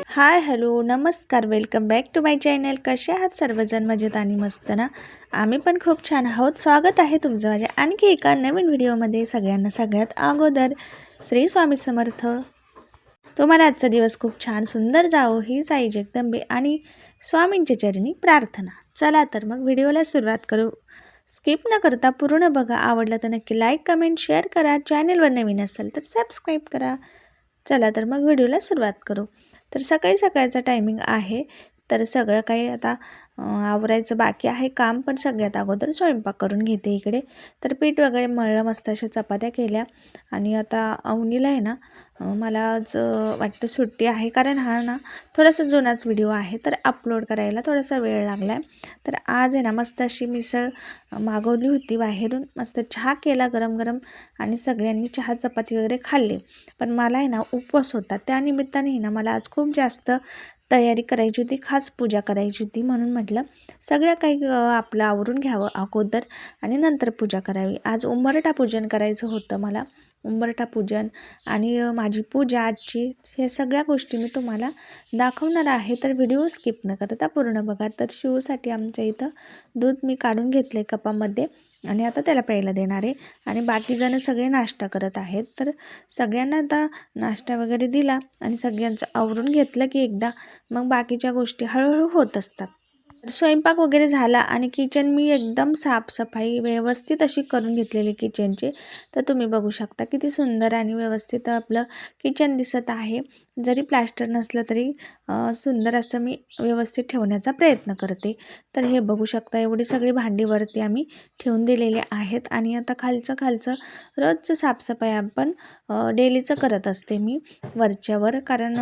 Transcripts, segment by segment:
हाय hello नमस्कार welcome back to my channel. कसे आहात सर्वजण? मजेत आणि मस्त ना? आम्ही पण खूप छान आहोत. स्वागत आहे तुमचं माझ्या आणखी एका नवीन व्हिडिओमध्ये. सगळ्यांना सगळ्यात अगोदर श्री स्वामी समर्थ. तुम्हाला आजचा दिवस खूप छान सुंदर जावो हीच आई जगदंबे आणि स्वामींच्या चरणी प्रार्थना. चला तर मग व्हिडिओला सुरुवात करू. स्किप न करता पूर्ण बघा. आवडलं तर नक्की लाईक कमेंट शेअर करा. चॅनलवर नवीन असेल तर सबस्क्राईब करा. चला तर मग व्हिडिओला सुरुवात करू. तर सकाळी सकाळचा टायमिंग आहे. तर सगळं काही आता आवरायचं बाकी आहे काम, पण सगळ्यात अगोदर स्वयंपाक करून घेते इकडे. तर पीठ वगैरे मळलं, मस्त अशा चपात्या केल्या आणि आता अवनीला आहे ना मला आज वाटतं सुट्टी आहे, कारण हा ना थोडासा जुनाच व्हिडिओ आहे तर अपलोड करायला थोडासा वेळ लागला आहे. तर आज आहे ना मस्त अशी मिसळ मागवली होती बाहेरून. मस्त चहा केला गरम गरम आणि सगळ्यांनी चहा चपाती वगैरे खाल्ली. पण मला आहे ना उपवास होता, त्यानिमित्ताने ना मला आज खूप जास्त तयारी करायची होती, खास पूजा करायची होती. म्हणून म्हटलं सगळ्या काही आपलं आवरून घ्यावं अगोदर आणि नंतर पूजा करावी. आज उंबरठा पूजन करायचं होतं मला. उंबरठा पूजन आणि माझी पूजा आजची, हे सगळ्या गोष्टी मी तुम्हाला दाखवणार आहे. तर व्हिडिओ स्किप न करता पूर्ण बघा. तर शिवसाठी आमच्या इथं दूध मी काढून घेतलं कपामध्ये आणि आता त्याला प्यायला देणार आहे. आणि बाकीजण सगळे नाश्ता करत आहेत. तर सगळ्यांना आता नाश्ता वगैरे दिला आणि सगळ्यांचं आवरून घेतलं की एकदा मग बाकीच्या गोष्टी हळूहळू होत असतात. स्वयंपाक वगैरे झाला आणि किचन मी एकदम साफसफाई व्यवस्थित अशी करून घेतलेली किचनची. तर तुम्ही बघू शकता किती सुंदर आणि व्यवस्थित आपलं किचन दिसत आहे. जरी प्लास्टर नसलं तरी सुंदर असं मी व्यवस्थित ठेवण्याचा प्रयत्न करते. तर हे बघू शकता एवढी सगळी भांडीवरती आम्ही ठेवून दिलेले आहेत. आणि आता खालचं रोजचं साफसफाई आपण डेलीचं करत असते मी वरच्यावर, कारण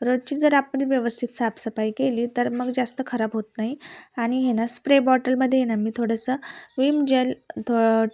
रोजची जर आपण व्यवस्थित साफसफाई केली तर मग जास्त खराब होत नाही. आणि हे ना स्प्रे बॉटलमध्ये ना मी थोडंसं विम जेल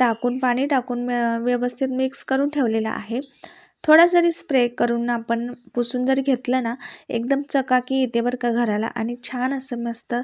टाकून पाणी टाकून व्यवस्थित मिक्स करून ठेवलेलं आहे. थोडा जरी स्प्रे करून आपण पुसून जरी घेतलं ना, एकदम चकाकी येते बरं का घराला आणि छान असं मस्त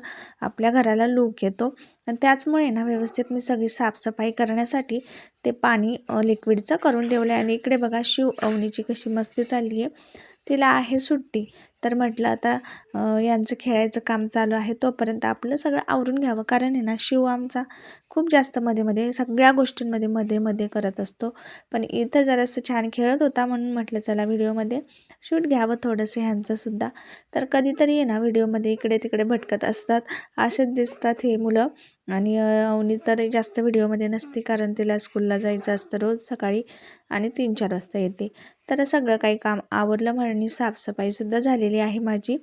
आपल्या घराला लूक येतो. आणि त्याचमुळे ना व्यवस्थित मी सगळी साफसफाई करण्यासाठी ते पाणी लिक्विडचं करून ठेवलं आहे. आणि इकडे बघा शिव अवनीची कशी मस्ती चालली आहे. तिला आहे सुट्टी, तर म्हटलं आता यांचं खेळायचं काम चालू आहे तोपर्यंत आपलं सगळं आवरून घ्यावं. कारण आहे ना शिव आमचा खूप जास्त मध्ये सगळ्या गोष्टींमध्ये मध्ये करत असतो. पण इथं जरासं छान खेळत होता म्हणून म्हटलं चला व्हिडिओमध्ये शूट घ्यावं थोडंसं ह्यांचंसुद्धा. तर कधीतरी आहे ना व्हिडिओमध्ये इकडे तिकडे भटकत असतात, असेच दिसतात हे मुलं. आणि अवनी तर जास्त व्हिडिओमध्ये नसते, कारण तिला स्कूलला जायचं असतं रोज सकाळी आणि 3-4 वाजता येते. तर सगळं काही काम आवरलं आणि साफसफाईसुद्धा झालेली आहे माझी.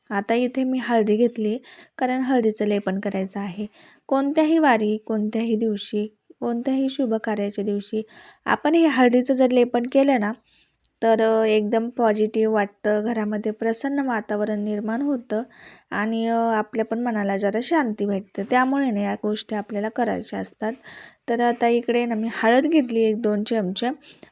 आता इथे मी हळदी घेतली, कारण हळदीचं लेपन करायचं आहे. कोणत्याही वारी, कोणत्याही दिवशी, कोणत्याही शुभ कार्याच्या दिवशी आपण हे हळदीचं जर लेपन केलं ना, तर एकदम पॉझिटिव्ह वाटतं, घरामध्ये प्रसन्न वातावरण निर्माण होतं आणि आपल्या पण मनाला जरा शांती भेटते. त्यामुळे ना या गोष्टी आपल्याला करायच्या असतात. तर आता इकडे ना मी हळद घेतली 1-2 चमचे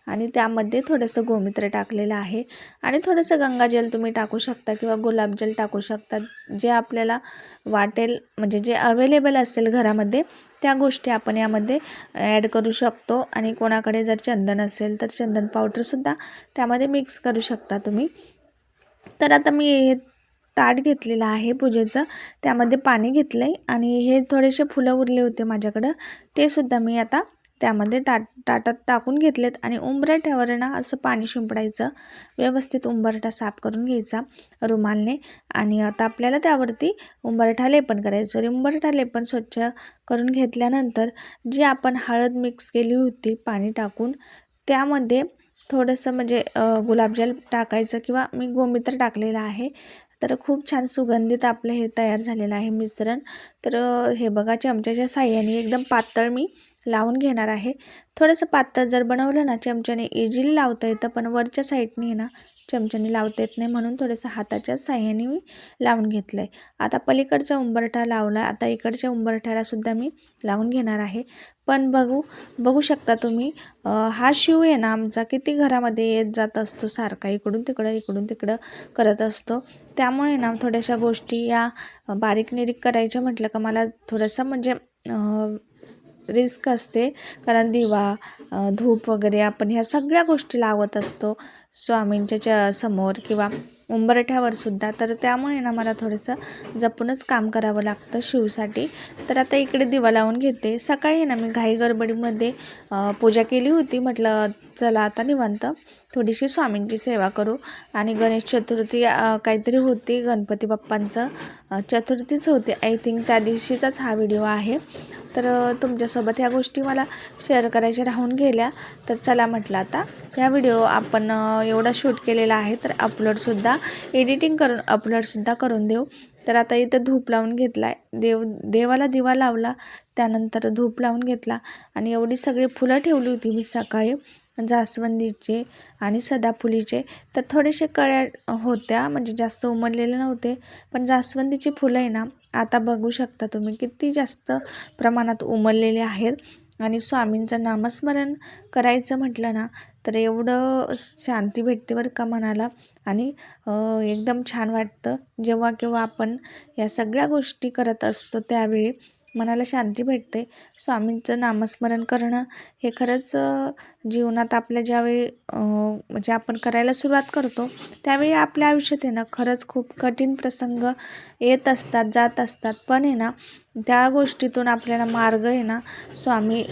आणि त्यामध्ये थोडंसं गोमूत्र टाकलेलं आहे आणि थोडंसं गंगाजल तुम्ही टाकू शकता किंवा गुलाबजल टाकू शकता, जे आपल्याला वाटेल, म्हणजे जे अवेलेबल असेल घरामध्ये त्या गोष्टी आपण यामध्ये ॲड करू शकतो. आणि कोणाकडे जर चंदन असेल तर चंदन पावडरसुद्धा त्यामध्ये मिक्स करू शकता तुम्ही. तर आता मी हे ताट घेतलेलं आहे पूजेचं, त्यामध्ये पाणी घेतलं आहे आणि हे थोडेसे फुलं उरले होते माझ्याकडं, ते सुद्धा मी आता त्यामध्ये ताटात टाकून घेतलेत. आणि उंबरठ्यावर ना असं पाणी शिंपडायचं, व्यवस्थित उंबरठा साफ करून घ्यायचा रुमालने. आणि आता आपल्याला त्यावरती उंबरठा लेपन करायचं. उंबरठा लेपन स्वच्छ करून घेतल्यानंतर जी आपण हळद मिक्स केली होती पाणी टाकून, त्यामध्ये थोडंसं म्हणजे गुलाबजल टाकायचं किंवा मी गोमूत्र टाकलेलं आहे. तर खूप छान सुगंधित आपलं हे तयार झालेलं आहे मिश्रण. तर हे बघा चमच्याच्या साहाय्याने एकदम पातळ मी लावून घेणार आहे. थोडंसं पातळ जर बनवलं ना चमच्याने इझिली लावता येतं, पण वरच्या साईडने ना चमच्याने लावता येत नाही, म्हणून थोडंसं हाताच्या साहाय्याने मी लावून घेतलं आहे. आता पलीकडचा उंबरठा लावला, आता इकडच्या उंबरठ्यालासुद्धा मी लावून घेणार आहे. पण बघू शकता तुम्ही, हा शिव आहे ना आमचा किती घरामध्ये येत जात असतो, सारखा इकडून तिकडं करत असतो. त्यामुळे ना थोड्याशा गोष्टी या बारीक निरीक करायच्या म्हटलं का मला थोडंसं म्हणजे रिस्क असते, कारण दिवा धूप वगैरे आपण ह्या सगळ्या गोष्टी लावत असतो स्वामींच्या समोर किंवा उंबरठ्यावर सुद्धा, तर त्यामुळे ना मला थोडंसं जपूनच काम करावं लागतं शिवसाठी. तर आता इकडे दिवा लावून घेते. सकाळी ना मी घाई गडबडीमध्ये पूजा केली होती. म्हटलं चला आता निवांत थोडीशी स्वामींची सेवा करू. आणि गणेश चतुर्थी काहीतरी होती, गणपती बाप्पांचं चतुर्थीच होती आय थिंक, त्या दिवशीचाच हा व्हिडिओ आहे. तर तुमच्यासोबत ह्या गोष्टी मला शेअर करायच्या राहून गेल्या. तर चला म्हटलं आता ह्या व्हिडिओ आपण एवढा शूट केलेला आहे, तर अपलोडसुद्धा एडिटिंग करून अपलोडसुद्धा करून देऊ. तर आता इथं धूप लावून घेतला आहे, देवाला दिवा लावला, त्यानंतर धूप लावून घेतला. आणि एवढी सगळी फुलं ठेवली होती मी सकाळी, जास्वंदीचे आणि सदाफुलीचे. तर थोडेसे कळ्या होत्या, म्हणजे जास्त उमललेले नव्हते. पण जास्वंदीची फुलं आहे ना, आता बघू शकता तुम्ही किती जास्त प्रमाणात उमललेले आहेत. आणि स्वामींचं नामस्मरण करायचं म्हटलं ना, तर एवढं शांती भेटते बरं का मनाला. आणि एकदम छान वाटतं जेव्हा केव्हा आपण या सगळ्या गोष्टी करत असतो, त्यावेळी मनाला शांती भेटते. स्वामींचं नामस्मरण करणं हे खरंच जीवनात आपल्या ज्यावेळी म्हणजे आपण करायला सुरुवात करतो, त्यावेळी आपल्या आयुष्यात आहे ना खरंच खूप कठीण प्रसंग येत असतात, जात असतात. पण आहे ना, त्या गोष्टीतून आपल्याला मार्ग आहे ना स्वामी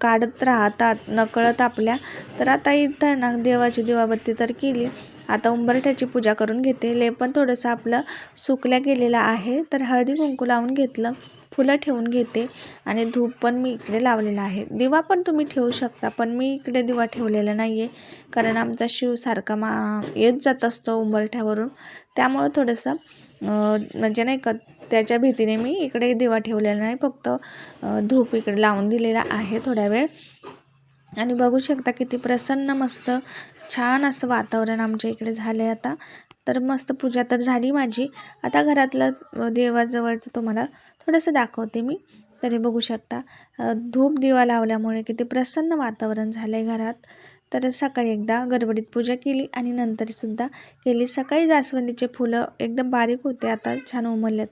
काढत राहतात नकळत आपल्या. तर आता इथं ना देवाची दिवाबत्ती तर केली, आता उंबरठ्याची पूजा करून घेते. लेपन थोडंसं आपलं सुकल्या गेलेलं आहे, तर हळदी कुंकू लावून घेतलं, फुलं ठेवून घेते. आणि धूप पण मी इकडे लावलेला आहे. दिवा पण तुम्ही ठेवू शकता, पण मी इकडे दिवा ठेवलेला नाही आहे, कारण आमचा शिव सारखा येत जात असतो उंबरठ्यावरून. त्यामुळं थोडंसं म्हणजे नाही का, त्याच्या भीतीने मी इकडे दिवा ठेवलेला नाही, फक्त धूप इकडे लावून दिलेला आहे थोड्या वेळ. आणि बघू शकता किती प्रसन्न मस्त छान असं वातावरण आमच्या इकडे झालं आहे आता. तर मस्त पूजा तर झाली माझी. आता घरातलं देवाजवळचं तुम्हाला थोडंसं दाखवते मी. तरी बघू शकता धूप दिवा लावल्यामुळे किती प्रसन्न वातावरण झालं आहे घरात. तर सकाळी एकदा गडबडीत पूजा केली आणि नंतरसुद्धा केली. सकाळी जास्वंदीचे फुलं एकदम बारीक होते, आता छान उमललेत.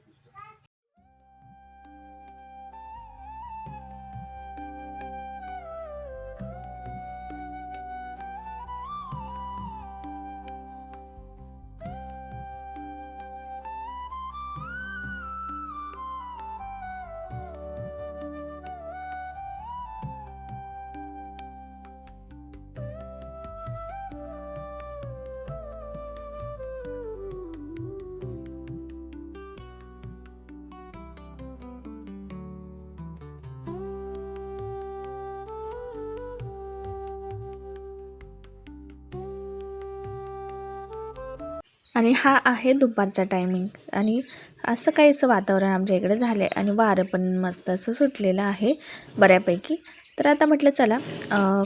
आणि हा आहे दुपारचा टायमिंग. आणि असं काहीसं वातावरण आमच्या इकडे झालं आहे आणि वारं पण मस्त असं सुटलेलं आहे बऱ्यापैकी. तर आता म्हटलं चला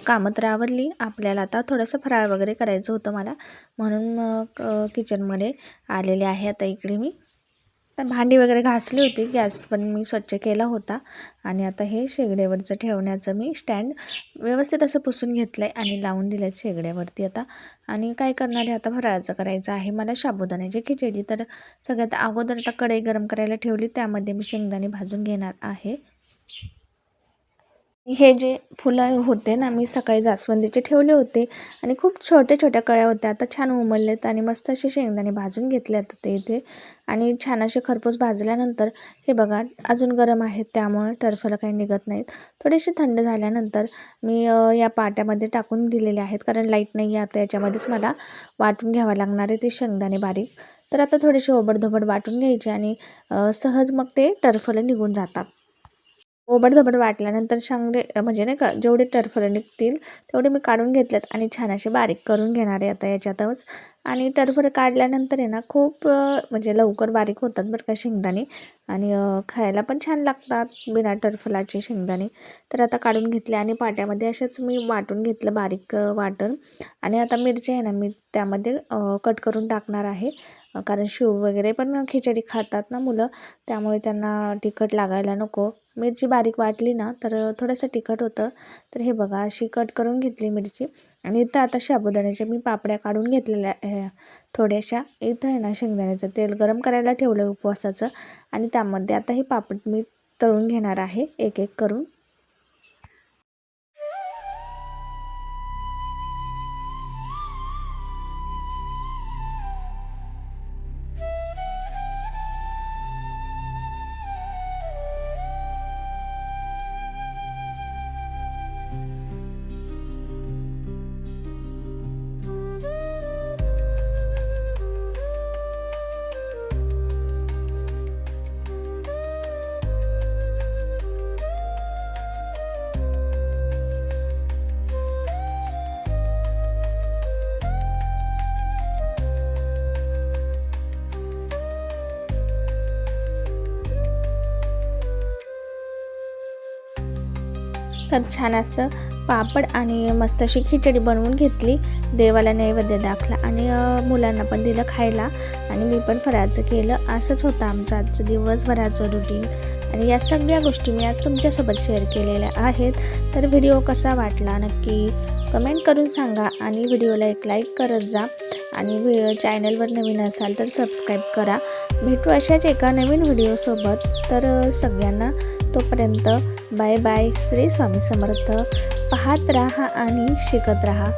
कामं तर आवरली, आपल्याला आता थोडंसं फराळ वगैरे करायचं होतं मला, म्हणून मग किचनमध्ये आलेले आहे आता इकडे मी. तर भांडी वगैरे घासली होती, गॅस पण मी स्वच्छ केला होता. आणि आता हे शेगडीवरचं ठेवण्याचं मी स्टँड व्यवस्थित असं पुसून घेतलं आहे आणि लावून दिलं आहे शेगड्यावरती आता. आणि काय करणार आहे आता, फराळाचं करायचं आहे मला साबुदाण्याची खिचडी. तर सगळ्यात अगोदर आता कढई गरम करायला ठेवली, त्यामध्ये मी शेंगदाणे भाजून घेणार आहे. हे जे फुलं होते ना, मी सकाळी जास्वंदीचे ठेवले होते आणि खूप छोट्या छोट्या कळ्या होत्या, आता छान उमललेत. आणि मस्त असे शेंगदाणे भाजून घेतले आता ते इथे. आणि छान असे खरपूस भाजल्यानंतर हे बघा अजून गरम आहेत, त्यामुळे टरफलं काही निघत नाहीत. थोडेसे थंड झाल्यानंतर मी या पाट्यामध्ये टाकून दिलेले आहेत, कारण लाईट नाही आहे आता, याच्यामध्येच मला वाटून घ्यावं लागणार आहे ते शेंगदाणे बारीक. तर आता थोडेसे ओबडधोबड वाटून घ्यायचे आणि सहज मग ते टरफलं निघून जातात. ओबडधोबड वाटल्यानंतर शांगडे म्हणजे नाही का, जेवढे टरफलं निघतील तेवढे मी काढून घेतलेत आणि छान असे बारीक करून घेणार आहे आता याच्यातच. आणि टरफलं काढल्यानंतर आहे ना खूप म्हणजे लवकर बारीक होतात बरं का शेंगदाणे. आणि खायला पण छान लागतात बिना टरफलाचे शेंगदाणे. तर आता काढून घेतले आणि पाट्यामध्ये असेच मी वाटून घेतलं बारीक वाटण. आणि आता मिरची आहे ना, मी त्यामध्ये कट करून टाकणार आहे, कारण शिव वगैरे पण खिचडी खातात ना मुलं, त्यामुळे त्यांना तिखट लागायला नको. मिरची बारीक वाटली ना तर थोडंसं तिखट होतं. तर हे बघा अशी कट करून घेतली मिरची. आणि इथं आता साबुदाण्याच्या मी पापड्या काढून घेतलेल्या थोड्याशा. इथं आहे ना शेंगदाण्याचं तेल गरम करायला ठेवलं उपवासाचं, आणि त्यामध्ये आता हे पापड मी तळून घेणार आहे एक एक करून. तर छान असं पापड आणि मस्त अशी खिचडी बनवून घेतली, देवाला नैवेद्य दाखला आणि मुलांना पण दिलं खायला आणि मी पण फराळाचं केलं. असंच होतं आमचं आजचं दिवसभराचं रुटीन आणि या सगळ्या गोष्टी मी आज तुमच्यासोबत शेअर केलेल्या आहेत. तर व्हिडिओ कसा वाटला नक्की कमेंट करून सांगा आणि व्हिडिओला एक लाईक करत जा आणि चॅनलवर नवीन असाल तर सबस्क्राईब करा. भेटू अशाच एका नवीन व्हिडिओसोबत. तर सगळ्यांना तोपर्यंत बाय बाय. श्री स्वामी समर्थ. पाहत राहा आणि शिकत राहा.